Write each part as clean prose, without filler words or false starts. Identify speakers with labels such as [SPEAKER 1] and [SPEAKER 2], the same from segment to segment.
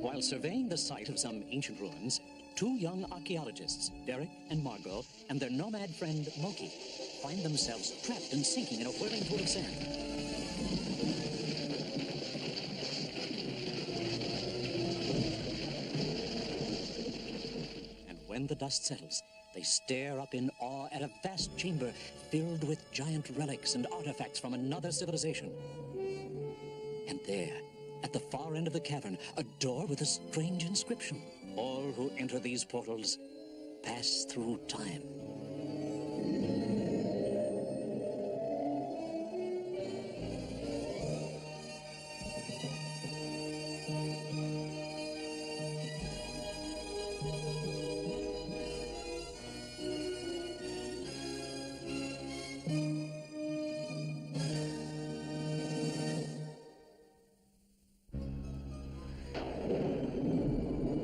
[SPEAKER 1] While surveying the site of some ancient ruins, two young archaeologists, Derek and Margot, and their nomad friend, Moki, find themselves trapped and sinking in a whirling pool of sand. And when the dust settles, they stare up in awe at a vast chamber filled with giant relics and artifacts from another civilization. And there, at the far end of the cavern, a door with a strange inscription. All who enter these portals pass through time.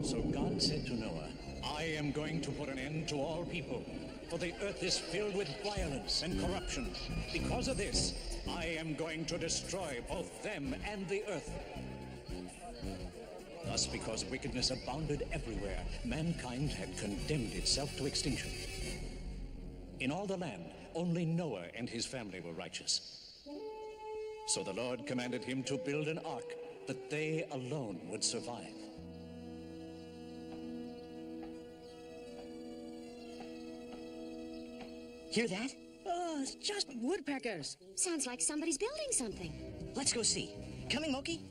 [SPEAKER 1] So God said to Noah, I am going to put an end to all people, for the earth is filled with violence and corruption. Because of this, I am going to destroy both them and the earth. Thus, because wickedness abounded everywhere, mankind had condemned itself to extinction. In all the land, only Noah and his family were righteous. So the Lord commanded him to build an ark, that they alone would survive.
[SPEAKER 2] Hear that?
[SPEAKER 3] Oh, it's just woodpeckers.
[SPEAKER 4] Sounds like somebody's building something.
[SPEAKER 2] Let's go see. Coming, Moki?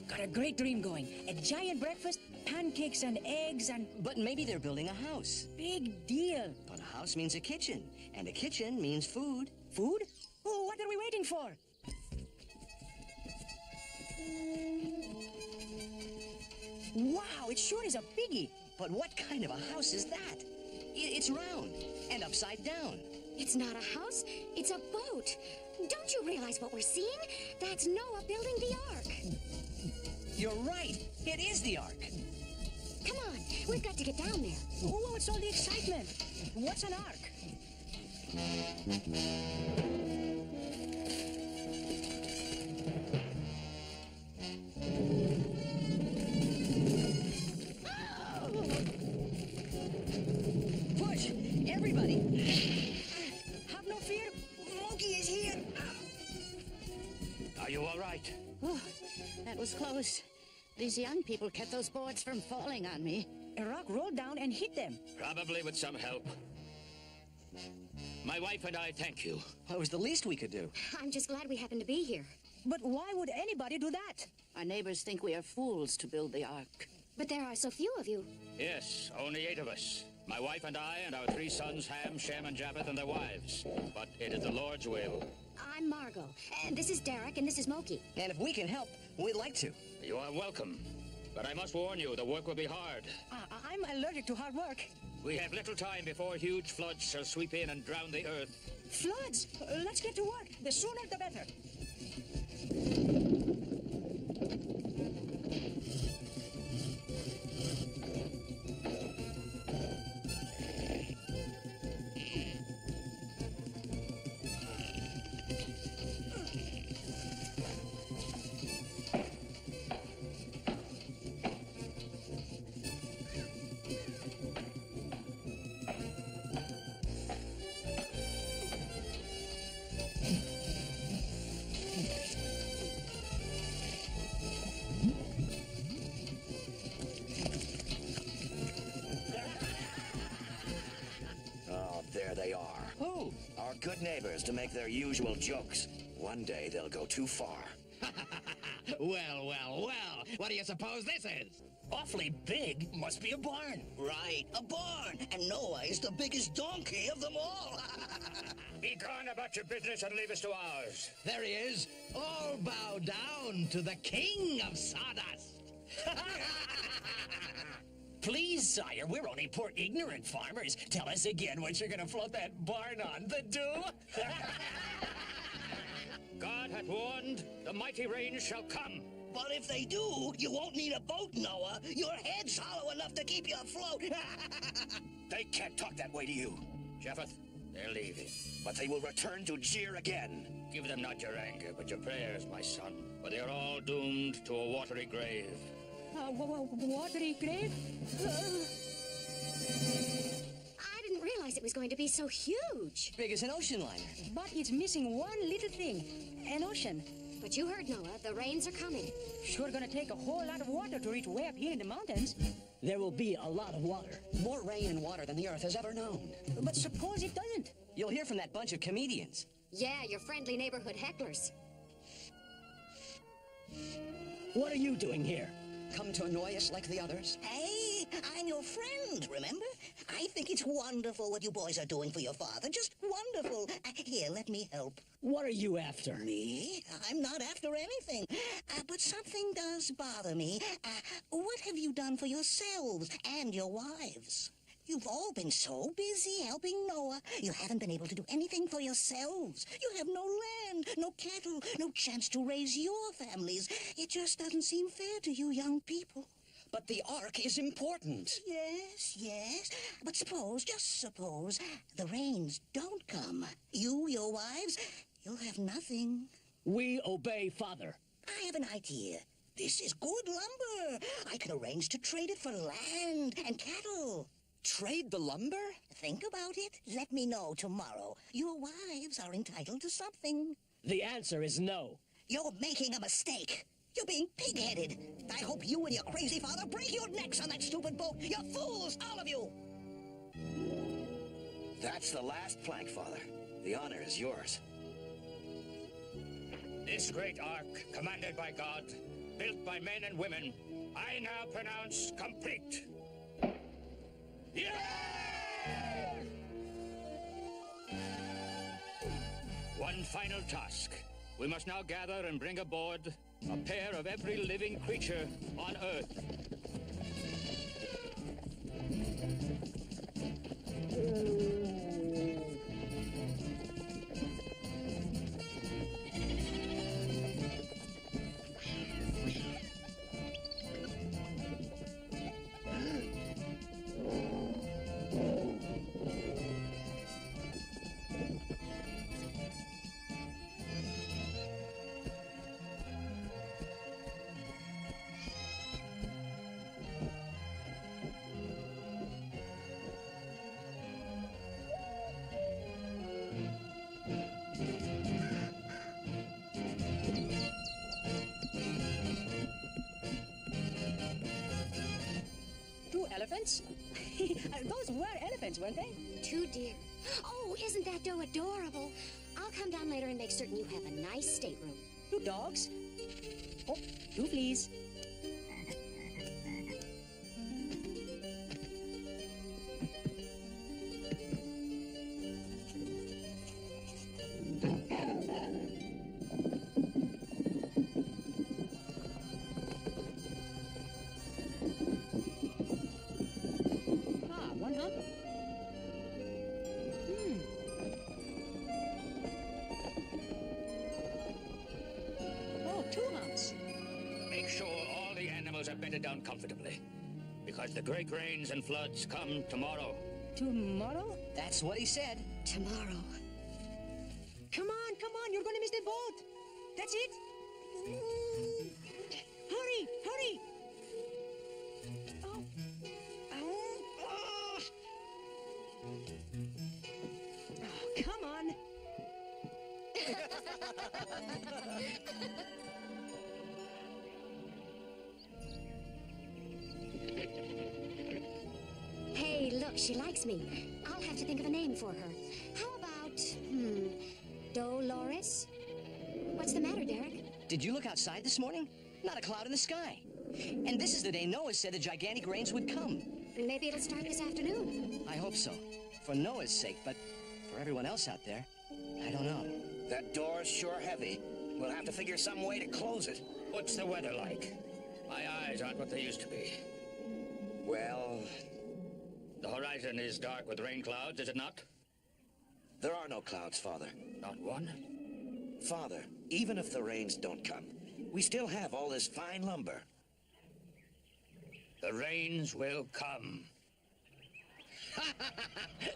[SPEAKER 3] Got a great dream going. A giant breakfast, pancakes and eggs and...
[SPEAKER 2] But maybe they're building a house.
[SPEAKER 3] Big deal.
[SPEAKER 2] But a house means a kitchen, and a kitchen means food.
[SPEAKER 3] Food? Oh, what are we waiting for? Wow, it sure is a biggie.
[SPEAKER 2] But what kind of a house is that? It's round and upside down.
[SPEAKER 4] It's not a house, it's a boat. Don't you realize what we're seeing? That's Noah building the Ark.
[SPEAKER 2] You're right. It is the Ark.
[SPEAKER 4] Come on, we've got to get down there.
[SPEAKER 3] Oh, what's all the excitement? What's an Ark?
[SPEAKER 2] Push! Everybody!
[SPEAKER 3] Have no fear. Moki is here.
[SPEAKER 1] Are you all right?
[SPEAKER 5] Oh, that was close. These young people kept those boards from falling on me.
[SPEAKER 3] A rock rolled down and hit them.
[SPEAKER 6] Probably with some help. My wife and I thank you.
[SPEAKER 2] That was the least we could do.
[SPEAKER 4] I'm just glad we happened to be here.
[SPEAKER 3] But why would anybody do that?
[SPEAKER 5] Our neighbors think we are fools to build the Ark.
[SPEAKER 4] But there are so few of you.
[SPEAKER 6] Yes, only 8 of us. My wife and I and our 3 sons, Ham, Shem, and Japheth, and their wives. But it is the Lord's will.
[SPEAKER 4] I'm Margot, and this is Derek, and this is Moki.
[SPEAKER 2] And if we can help, we'd like to.
[SPEAKER 6] You are welcome. But I must warn you, the work will be hard.
[SPEAKER 3] I'm allergic to hard work.
[SPEAKER 6] We have little time before huge floods shall sweep in and drown the earth.
[SPEAKER 3] Floods? Let's get to work. The sooner the better.
[SPEAKER 7] There they are.
[SPEAKER 2] Who?
[SPEAKER 7] Our good neighbors to make their usual jokes. One day they'll go too far.
[SPEAKER 8] Well, well, well. What do you suppose this is?
[SPEAKER 2] Awfully big. Must be a barn.
[SPEAKER 8] Right, a barn. And Noah is the biggest donkey of them all.
[SPEAKER 6] Be gone about your business and leave us to ours.
[SPEAKER 8] There he is. All bow down to the king of sawdust.
[SPEAKER 2] Please, sire, we're only poor ignorant farmers. Tell us again what you're gonna float that barn on. The dew?
[SPEAKER 6] God hath warned, the mighty rains shall come.
[SPEAKER 8] But if they do, you won't need a boat, Noah. Your head's hollow enough to keep you afloat.
[SPEAKER 7] They can't talk that way to you.
[SPEAKER 6] Japheth, they're leaving.
[SPEAKER 7] But they will return to jeer again.
[SPEAKER 6] Give them not your anger, but your prayers, my son. For they are all doomed to a watery grave.
[SPEAKER 3] Watery grave?
[SPEAKER 4] I didn't realize it was going to be so huge.
[SPEAKER 8] Big as an ocean liner.
[SPEAKER 3] But it's missing one little thing. An ocean.
[SPEAKER 4] But you heard Noah. The rains are coming.
[SPEAKER 3] Sure gonna take a whole lot of water to reach way up here in the mountains.
[SPEAKER 8] There will be a lot of water. More rain and water than the Earth has ever known.
[SPEAKER 3] But suppose it doesn't?
[SPEAKER 8] You'll hear from that bunch of comedians.
[SPEAKER 4] Yeah, your friendly neighborhood hecklers.
[SPEAKER 8] What are you doing here? Come to annoy us like the others?
[SPEAKER 9] Hey, I'm your friend, remember? I think it's wonderful what you boys are doing for your father. Just wonderful. Here, let me help.
[SPEAKER 8] What are you after?
[SPEAKER 9] Me? I'm not after anything. But something does bother me. What have you done for yourselves and your wives? You've all been so busy helping Noah, you haven't been able to do anything for yourselves. You have no land, no cattle, no chance to raise your families. It just doesn't seem fair to you young people.
[SPEAKER 8] But the Ark is important.
[SPEAKER 9] Yes. But suppose, just suppose, the rains don't come. You, your wives, you'll have nothing.
[SPEAKER 8] We obey Father.
[SPEAKER 9] I have an idea. This is good lumber. I can arrange to trade it for land and cattle.
[SPEAKER 8] Trade the lumber?
[SPEAKER 9] Think about it. Let me know tomorrow. Your wives are entitled to something.
[SPEAKER 8] The answer is no.
[SPEAKER 9] You're making a mistake. You're being pig-headed. I hope you and your crazy father break your necks on that stupid boat. You're fools, all of you.
[SPEAKER 7] That's the last plank, Father. The honor is yours.
[SPEAKER 6] This great ark, commanded by God, built by men and women, I now pronounce complete. Yeah! One final task. We must now gather and bring aboard a pair of every living creature on Earth.
[SPEAKER 3] Elephants? Those were elephants, weren't they?
[SPEAKER 4] 2 deer. Oh, isn't that doe adorable? I'll come down later and make certain you have a nice stateroom.
[SPEAKER 3] 2 dogs? Oh, 2 fleas. Bedded down comfortably, because the great rains and floods come tomorrow. Tomorrow?
[SPEAKER 8] That's what he said.
[SPEAKER 4] Tomorrow.
[SPEAKER 3] Come on, you're gonna miss the boat. That's it. Hurry. Oh. Oh, come on.
[SPEAKER 4] Hey, look, she likes me. I'll have to think of a name for her. How about, Dolores? What's the matter, Derek?
[SPEAKER 8] Did you look outside this morning? Not a cloud in the sky. And this is the day Noah said the gigantic rains would come.
[SPEAKER 4] Maybe it'll start this afternoon.
[SPEAKER 8] I hope so. For Noah's sake, but for everyone else out there, I don't know.
[SPEAKER 7] That door's sure heavy. We'll have to figure some way to close it.
[SPEAKER 6] What's the weather like? My eyes aren't what they used to be.
[SPEAKER 7] Well,
[SPEAKER 6] the horizon is dark with rain clouds, is it not?
[SPEAKER 7] there are no clouds, Father.
[SPEAKER 6] Not one?
[SPEAKER 7] Father, even if the rains don't come, we still have all this fine lumber.
[SPEAKER 6] The rains will come.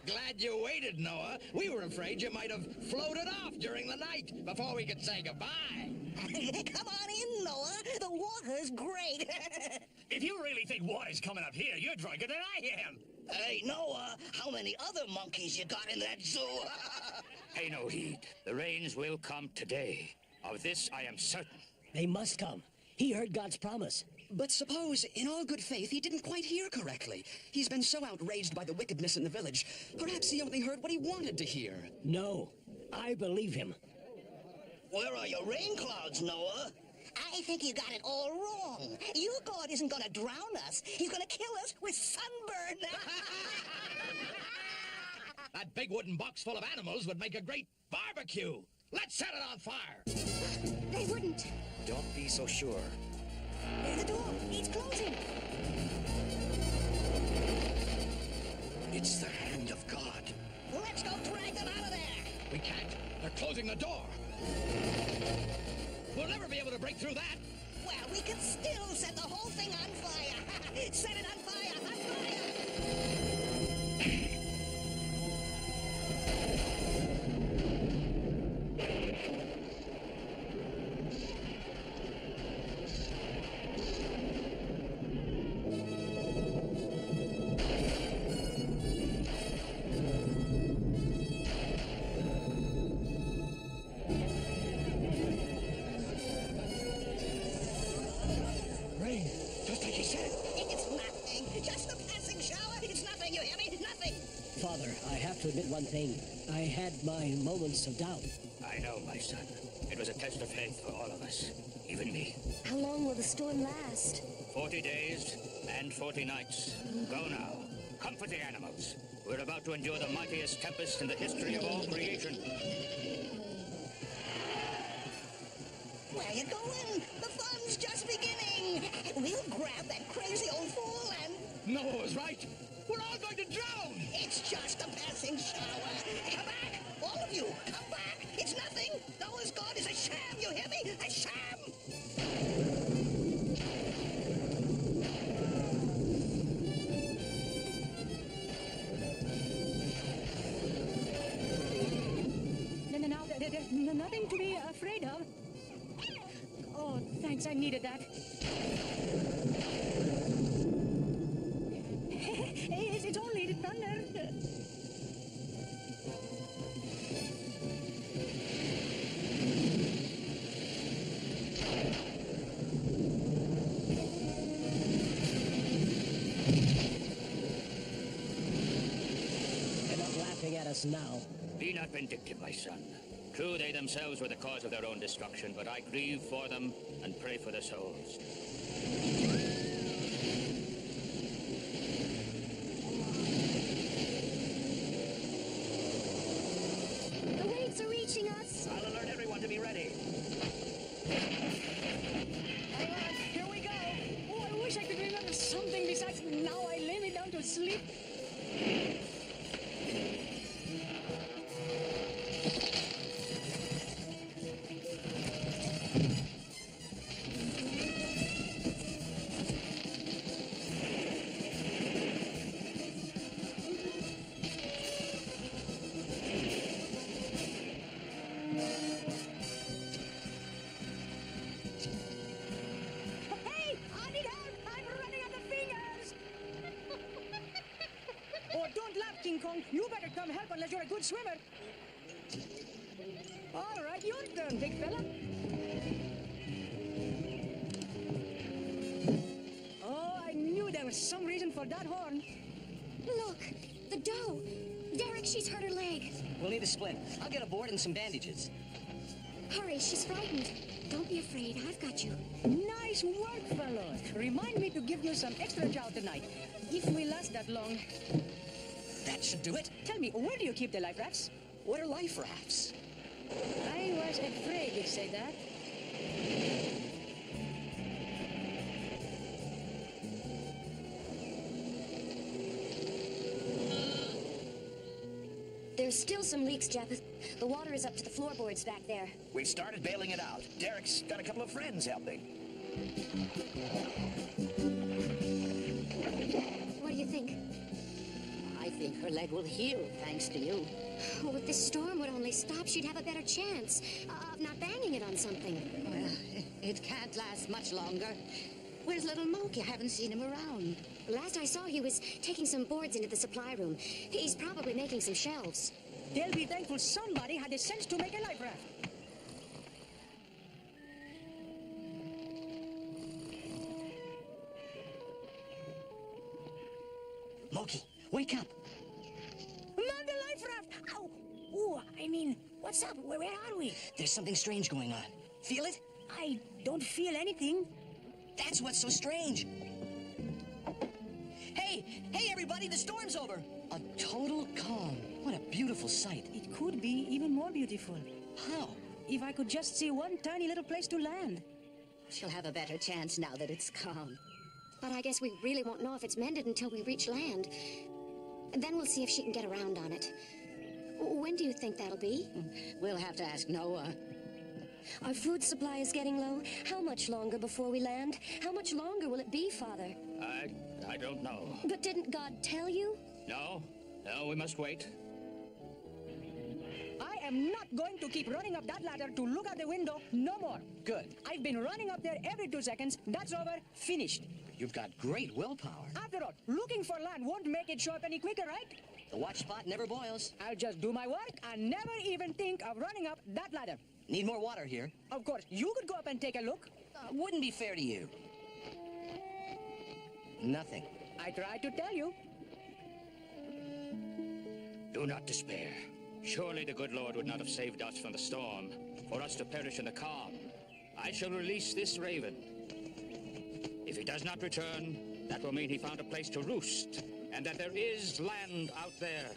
[SPEAKER 2] Glad you waited, Noah. We were afraid you might have floated off during the night before we could say goodbye.
[SPEAKER 9] Come on in, Noah. The water's great.
[SPEAKER 2] If you really think water's coming up here, you're drunker than I am.
[SPEAKER 8] Hey, Noah, how many other monkeys you got in that zoo?
[SPEAKER 3] Pay no heed. The rains will come today. Of this I am certain.
[SPEAKER 10] They must come. He heard God's promise.
[SPEAKER 11] But suppose, in all good faith, he didn't quite hear correctly. He's been so outraged by the wickedness in the village. Perhaps he only heard what he wanted to hear.
[SPEAKER 10] No, I believe him.
[SPEAKER 8] Where are your rain clouds, Noah?
[SPEAKER 9] I think you got it all wrong. Your God isn't gonna drown us. He's gonna kill us with sunburn.
[SPEAKER 12] That big wooden box full of animals would make a great barbecue. Let's set it on fire.
[SPEAKER 4] They wouldn't.
[SPEAKER 7] Don't be so sure.
[SPEAKER 9] The door, it's closing.
[SPEAKER 7] It's the hand of God.
[SPEAKER 9] Let's go drag them out of there.
[SPEAKER 12] We can't. They're closing the door. We'll never be able to break through that.
[SPEAKER 9] Well, we can still set the whole thing on fire. Set it on fire, on fire.
[SPEAKER 7] Just like he said.
[SPEAKER 9] It's nothing. Just a passing shower. It's nothing, you hear me? Nothing.
[SPEAKER 10] Father, I have to admit one thing. I had my moments of doubt.
[SPEAKER 3] I know, my son. It was a test of faith for all of us. Even me.
[SPEAKER 4] How long will the storm last?
[SPEAKER 3] 40 days and 40 nights. Go now. Comfort the animals. We're about to endure the mightiest tempest in the history of all creation.
[SPEAKER 9] Where you going? The fun's just beginning. We'll grab that crazy old fool and...
[SPEAKER 12] Noah was right. We're all going to drown.
[SPEAKER 9] It's just a passing shower. Come back! All of you, come back! It's nothing! Noah's God is a sham, you hear me? A sham!
[SPEAKER 13] Now, there's nothing to be afraid of. Oh, thanks, I needed that. It's only the thunder.
[SPEAKER 10] They're not laughing at us now.
[SPEAKER 3] Be not vindictive, my son. True, they themselves were the cause of their own destruction, but I grieve for them and pray for their souls.
[SPEAKER 4] The waves are reaching us.
[SPEAKER 8] I'll alert everyone to be ready.
[SPEAKER 13] Hang on, here we go. Oh, I wish I could remember something besides now I lay me down to sleep. Hey, I need help! I'm running out of fingers! Oh, don't laugh, King Kong. You better come help unless you're a good swimmer. All right, your turn, big fella. Oh, I knew there was some reason for that horn.
[SPEAKER 4] Look, the doe. Derek, she's hurt her leg.
[SPEAKER 10] We'll need a splint. I'll get a board and some bandages.
[SPEAKER 4] Hurry, she's frightened. Don't be afraid, I've got you.
[SPEAKER 13] Nice work, fellows. Remind me to give you some extra chow tonight, if we last that long.
[SPEAKER 11] That should do it.
[SPEAKER 13] Tell me, where do you keep the life rafts?
[SPEAKER 11] What are life rafts?
[SPEAKER 13] I was afraid you'd say that.
[SPEAKER 4] There's still some leaks, Jeff. The water is up to the floorboards back there.
[SPEAKER 7] We've started bailing it out. Derek's got a couple of friends helping.
[SPEAKER 4] What do you think?
[SPEAKER 5] I think her leg will heal, thanks to you.
[SPEAKER 4] Oh, if this storm would only stop, she'd have a better chance of not banging it on something.
[SPEAKER 5] Well, it can't last much longer. Where's little Moki? I haven't seen him around.
[SPEAKER 4] Last I saw, he was taking some boards into the supply room. He's probably making some shelves.
[SPEAKER 13] They'll be thankful somebody had the sense to make a life raft.
[SPEAKER 8] Moki, wake up.
[SPEAKER 13] Man, the life raft! Ow! Ooh, I mean, what's up? Where are we?
[SPEAKER 8] There's something strange going on. Feel it?
[SPEAKER 13] I don't feel anything.
[SPEAKER 8] That's what's so strange. Hey, everybody, the storm's over. A total calm. What a beautiful sight.
[SPEAKER 13] It could be even more beautiful.
[SPEAKER 8] How?
[SPEAKER 13] If I could just see one tiny little place to land.
[SPEAKER 5] She'll have a better chance now that it's calm.
[SPEAKER 4] But I guess we really won't know if it's mended until we reach land. And then we'll see if she can get around on it. When do you think that'll be?
[SPEAKER 5] We'll have to ask Noah.
[SPEAKER 14] Our food supply is getting low. How much longer before we land? How much longer will it be, Father?
[SPEAKER 6] I don't know.
[SPEAKER 14] But didn't God tell you?
[SPEAKER 6] No, we must wait.
[SPEAKER 13] I am not going to keep running up that ladder to look out the window no more.
[SPEAKER 8] Good.
[SPEAKER 13] I've been running up there every 2 seconds. That's over. Finished.
[SPEAKER 8] You've got great willpower.
[SPEAKER 13] After all, looking for land won't make it show up any quicker, right?
[SPEAKER 8] The watch spot never boils.
[SPEAKER 13] I'll just do my work and never even think of running up that ladder.
[SPEAKER 8] Need more water here.
[SPEAKER 13] Of course, you could go up and take a look.
[SPEAKER 8] Wouldn't be fair to you. Nothing.
[SPEAKER 13] I tried to tell you.
[SPEAKER 6] Do not despair. Surely the good Lord would not have saved us from the storm, for us to perish in the calm. I shall release this raven. If he does not return, that will mean he found a place to roost, and that there is land out there.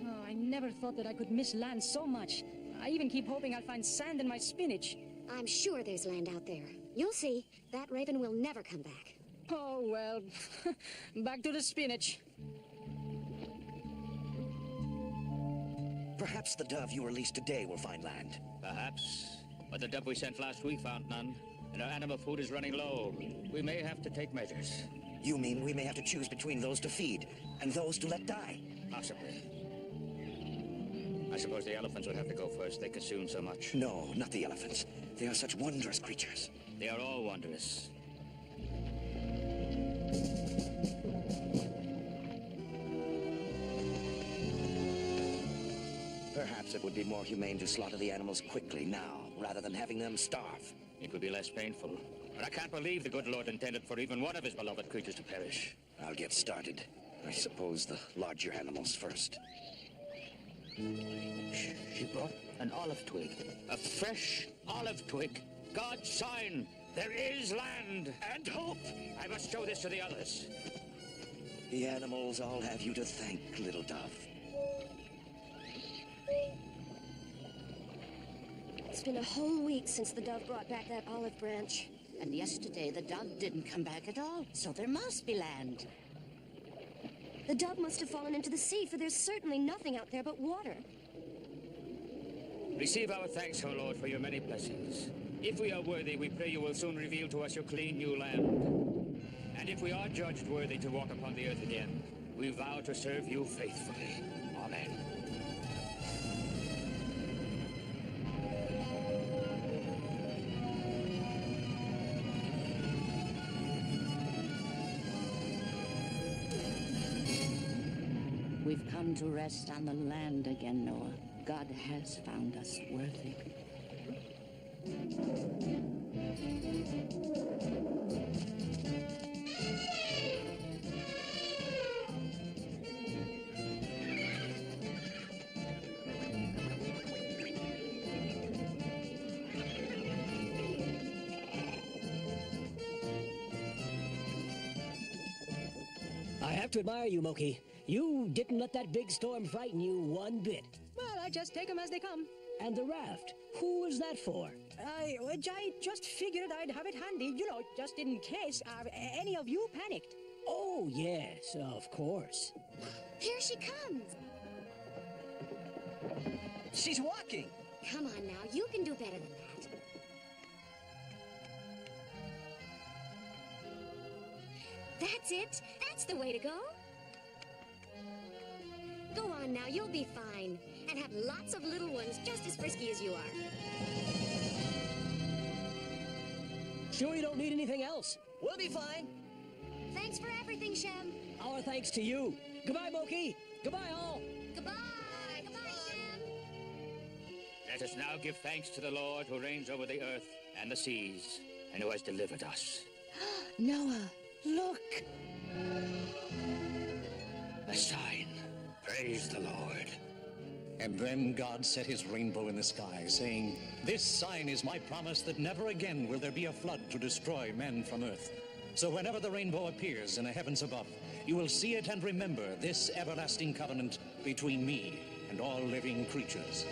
[SPEAKER 13] Oh, I never thought that I could miss land so much. I even keep hoping I'll find sand in my spinach.
[SPEAKER 4] I'm sure there's land out there. You'll see. That raven will never come back.
[SPEAKER 13] Oh, well. Back to the spinach.
[SPEAKER 7] Perhaps the dove you released today will find land.
[SPEAKER 6] Perhaps. But the dove we sent last week found none, and our animal food is running low. We may have to take measures.
[SPEAKER 7] You mean we may have to choose between those to feed and those to let die?
[SPEAKER 6] Possibly. I suppose the elephants would have to go first. They consume so much.
[SPEAKER 7] No, not the elephants. They are such wondrous creatures.
[SPEAKER 6] They are all wondrous.
[SPEAKER 7] Perhaps it would be more humane to slaughter the animals quickly now, rather than having them starve.
[SPEAKER 6] It would be less painful. But I can't believe the good Lord intended for even one of his beloved creatures to perish.
[SPEAKER 7] I'll get started. I suppose the larger animals first.
[SPEAKER 6] She brought an olive twig. A fresh olive twig. God's sign. There is land and hope. I must show this to the others.
[SPEAKER 7] The animals all have you to thank, little dove.
[SPEAKER 14] It's been a whole week since the dove brought back that olive branch.
[SPEAKER 5] And yesterday the dove didn't come back at all, so there must be land.
[SPEAKER 14] The dove must have fallen into the sea, for there's certainly nothing out there but water.
[SPEAKER 6] Receive our thanks, O Lord, for your many blessings. If we are worthy, we pray you will soon reveal to us your clean new land. And if we are judged worthy to walk upon the earth again, we vow to serve you faithfully. Amen.
[SPEAKER 5] We've come to rest on the land again, Noah. God has found us worthy.
[SPEAKER 10] I have to admire you, Moki. You didn't let that big storm frighten you one bit.
[SPEAKER 13] Well, I just take them as they come.
[SPEAKER 10] And the raft, who was that for?
[SPEAKER 13] I just figured I'd have it handy, just in case any of you panicked.
[SPEAKER 10] Oh, yes, of course.
[SPEAKER 4] Here she comes.
[SPEAKER 8] She's walking.
[SPEAKER 4] Come on now, you can do better than that. That's it. That's the way to go. on now, you'll be fine. And have lots of little ones just as frisky as you are.
[SPEAKER 10] Sure you don't need anything else?
[SPEAKER 13] We'll be fine.
[SPEAKER 4] Thanks for everything, Shem.
[SPEAKER 10] Our thanks to you. Goodbye, Moki. Goodbye, all.
[SPEAKER 4] Goodbye. Goodbye, Shem.
[SPEAKER 6] Let us now give thanks to the Lord who reigns over the earth and the seas, and who has delivered us.
[SPEAKER 5] Noah, look!
[SPEAKER 6] A sign. Praise the Lord.
[SPEAKER 1] And then God set his rainbow in the sky, saying, "This sign is my promise that never again will there be a flood to destroy men from earth. So whenever the rainbow appears in the heavens above, you will see it and remember this everlasting covenant between me and all living creatures."